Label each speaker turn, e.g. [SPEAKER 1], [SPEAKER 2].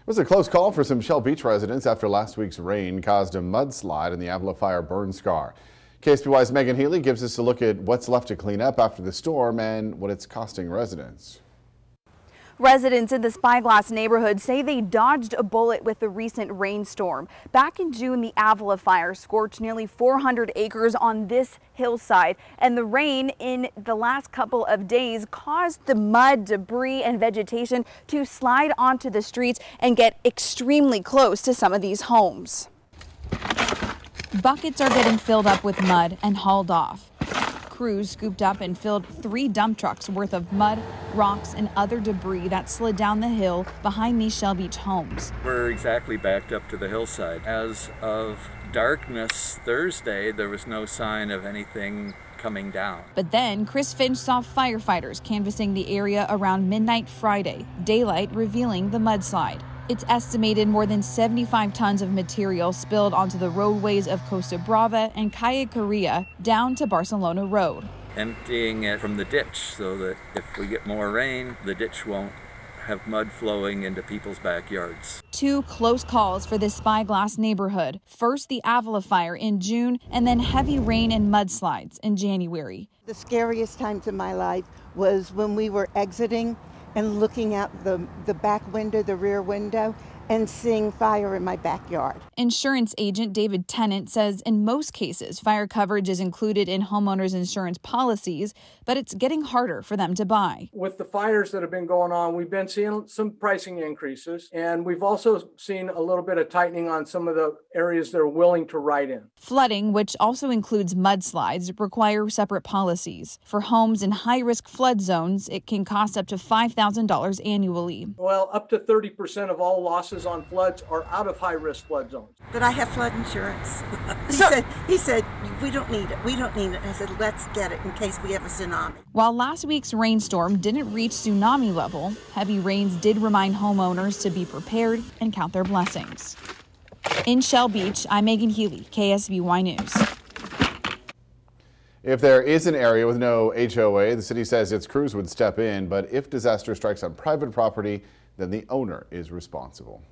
[SPEAKER 1] It was a close call for some Shell Beach residents after last week's rain caused a mudslide in the Avila Fire burn scar. KSBY's Megan Healy gives us a look at what's left to clean up after the storm and what it's costing residents.
[SPEAKER 2] Residents in the Spyglass neighborhood say they dodged a bullet with the recent rainstorm. Back in June, the Avila Fire scorched nearly 400 acres on this hillside, and the rain in the last couple of days caused the mud, debris, and vegetation to slide onto the streets and get extremely close to some of these homes. Buckets are getting filled up with mud and hauled off. Crews scooped up and filled 3 dump trucks worth of mud, rocks, and other debris that slid down the hill behind these Shell Beach homes.
[SPEAKER 3] We're exactly backed up to the hillside. As of darkness Thursday, there was no sign of anything coming down.
[SPEAKER 2] But then Chris Finch saw firefighters canvassing the area around midnight Friday, daylight revealing the mudslide. It's estimated more than 75 tons of material spilled onto the roadways of Costa Brava and Calle Correa down to Barcelona Road.
[SPEAKER 3] Emptying it from the ditch so that if we get more rain, the ditch won't have mud flowing into people's backyards. 2 close calls for this Spyglass neighborhood. First, the Avila Fire in June, and then heavy rain and mudslides in January.
[SPEAKER 4] The scariest times in my life was when we were exiting and looking out the back window, the rear window, and seeing fire in my backyard.
[SPEAKER 2] Insurance agent David Tennant says in most cases, fire coverage is included in homeowners insurance policies, but it's getting harder for them to buy.
[SPEAKER 5] With the fires that have been going on, we've been seeing some pricing increases, and we've also seen a little bit of tightening on some of the areas they're willing to write in.
[SPEAKER 2] Flooding, which also includes mudslides, require separate policies. For homes in high-risk flood zones, it can cost up to $5,000 annually.
[SPEAKER 5] Well, up to 30% of all losses on floods are out of high-risk flood zones.
[SPEAKER 6] But I have flood insurance. He said, we don't need it. We don't need it. I said, let's get it in case we have a tsunami.
[SPEAKER 2] While last week's rainstorm didn't reach tsunami level, heavy rains did remind homeowners to be prepared and count their blessings. In Shell Beach, I'm Megan Healy, KSBY News.
[SPEAKER 1] If there is an area with no HOA, the city says its crews would step in, but if disaster strikes on private property, then the owner is responsible.